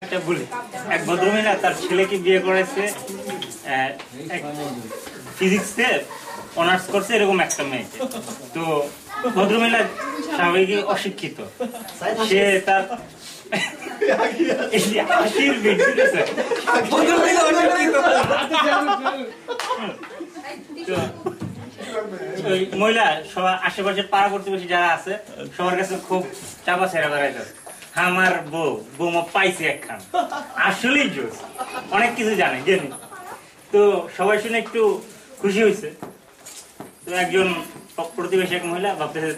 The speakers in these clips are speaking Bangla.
একটা বলি, এক ভদ্রমহিলা তার ছেলেকে বিয়ে করেছে, ফিজিক্সে অনার্স করছে এরকম একটা মেয়েকে। তো ভদ্রমহিলা স্বাভাবিক অশিক্ষিত, সে তার মহিলা সবার আশেপাশের পাড়া প্রতিবেশী যারা আছে সবার কাছে খুব চাপা ছেড়া বেড়াইতে, আমার বৌমা পাইছে একখান, আসলেই জোর, অনেক কিছু জানে জ্ঞানী। তো সবাই শুনে একটু খুশি হয়েছে। তো একজন প্রতিবেশী এক মহিলা ভাবতেছে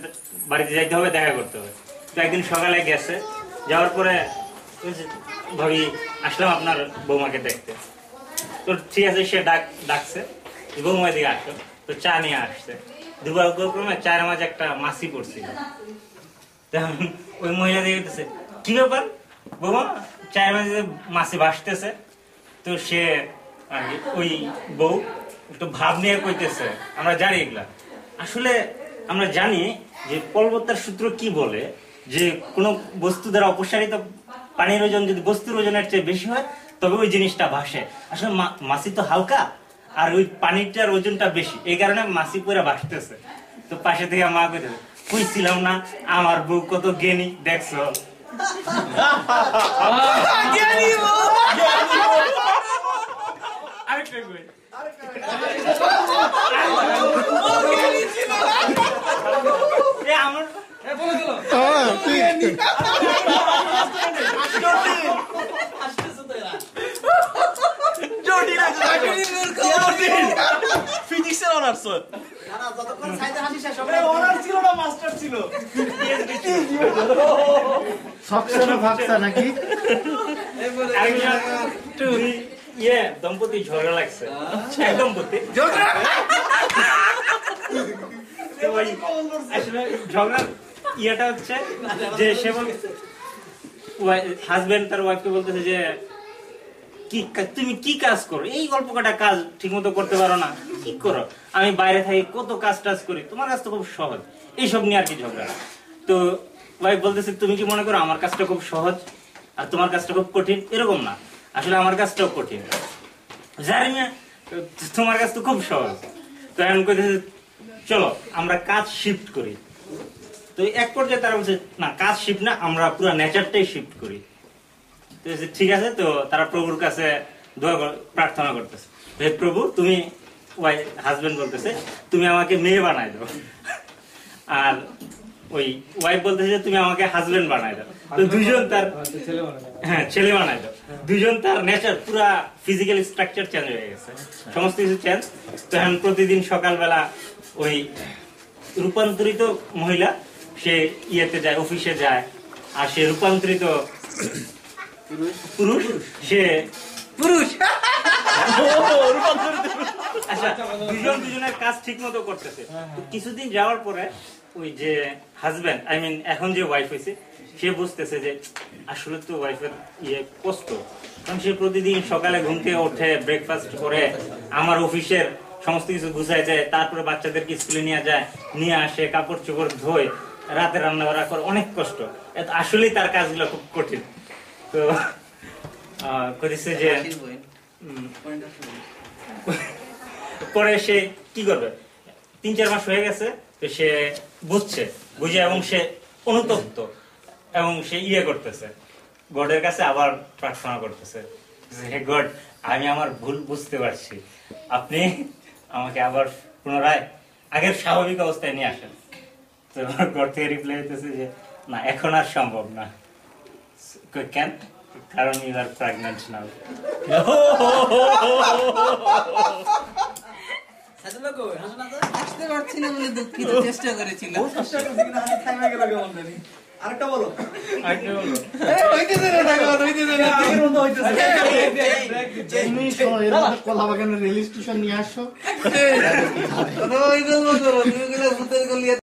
বাড়িতে যাইতে হবে, দেখা করতে হবে। তো একদিন সকালে গেছে, যাওয়ার পরে ভাবি আসলাম আপনার বৌমাকে দেখতে। তো ঠিক আছে, সে ডাকছে বৌমা দিকে আসো। তো চা নিয়ে আসছে, দুর্ভাগ্যক্রমে চায়ের মাঝে একটা মাছি পড়ছিল। ওই মহিলা দেখতেছে কি ব্যাপার বৌমা, চায়ের মাঝে মাছি ভাসতেছে। তো সে ওই বউ একটু ভাব নিয়ে কইতেছে, আমরা জানি এগুলা, আসলে আমরা জানি যে পর্বতার সূত্র কি বলে, যে কোনো বস্তু দ্বারা অপসারিত পানির ওজন যদি বস্তুর ওজনের চেয়ে বেশি হয় তবে ওই জিনিসটা ভাসে। আসলে মাছি তো হালকা আর ওই পানিটার ওজনটা বেশি, এই কারণে মাছি পুরো ভাসতেছে। তো পাশে থেকে মা কইতেছে, কইছিলাম না আমার বউ কত জ্ঞানী, দেখছো? আরেকটা কই, ফিজিক্সের অনার্স ছিল না, মাস্টার ছিল। নাকি দম্পতি ঝগড়া লাগছে, এক দম্পতি আসলে ঝগড়ার ইয়েটা হচ্ছে যে সে হাজবেন্ড তার ওয়াইফকে বলতেছে যে তুমি কি কাজ করো, এই গল্প কাটা কাজ ঠিক মতো করতে পারো না, কি করো? আমি বাইরে থাকি কত কাজ টাজ করি, তোমার কাজ তো খুব সহজ, এইসব নিয়ে আর কি ঝগড়া। তো ওয়াইফ বলতেছে তুমি কি মনে করো আমার কাজটা খুব সহজ আর তোমার কাজটা খুব কঠিন? এরকম না, আসলে আমার কাজটাও কঠিন, জানি না তোমার কাজ তো খুব সহজ। তো এখন কইতেছে চলো আমরা কাজ শিফট করি। তো এক পর্যায়ে তারা বলছে না, কাজ শিফট না, আমরা পুরো নেচারটাই শিফট করি। তো ঠিক আছে, তো তারা প্রভুর কাছে প্রার্থনা করতেছে, হে প্রভু তুমি, হাজবেন্ড বলতেছে তুমি আমাকে মেয়ে বানাই দাও, আর ওই ওয়াইফ বলতেছে তুমি আমাকে হাজবেন্ড বানাই দাও। তো দুইজন তার ছেলে বানাই দাও, দুইজন তার নেচার পুরা ফিজিক্যাল স্ট্রাকচার চেঞ্জ হয়ে গেছে, সমস্ত কিছু চেঞ্জ। তো এখন প্রতিদিন সকালবেলা ওই রূপান্তরিত মহিলা সে ইয়েতে যায়, অফিসে যায়, আর সে রূপান্তরিত পুরুষ সে পুরুষ। আচ্ছা, দুজনের কাজ ঠিক মতো করতেছে। কিছুদিন যাওয়ার পরে ওই যে হাজবেন্ড, আই মিন এখন যে ওয়াইফ হয়েছে, সে বুঝতেছে যে আসলে তো ওয়াইফের ইয়ে কষ্ট, কারণ সে প্রতিদিন সকালে ঘুম থেকে ওঠে, ব্রেকফাস্ট করে, আমার অফিসের সমস্ত কিছু গুছায় যায়, তারপরে বাচ্চাদেরকে স্কুলে নিয়ে যায়, নিয়ে আসে, কাপড় চোপড় ধোয়, রাতে রান্না বান্না করে, অনেক কষ্ট। আসলেই তার কাজগুলো খুব কঠিন। তো করেছে যে পরে সে কি করবে, 3-4 মাস হয়ে গেছে, তো সে বুঝে এবং সে অনুতপ্ত এবং সে ইয়ে করতেছে, গডের কাছে আবার প্রার্থনা করতেছে, হে গড, আমি আমার ভুল বুঝতে পারছি, আপনি আমাকে আবার পুনরায় আগের স্বাভাবিক অবস্থায় নিয়ে আসেন। তো গড থেকে রিপ্লাই হইতেছে যে না, এখন আর সম্ভব না। কেন? কারণ ইউ আর প্রেগন্যান্ট নাও। চেষ্টা করেছিল। আরেকটা বলো, কলাবাগানের রেল স্টেশন নিয়ে আসো।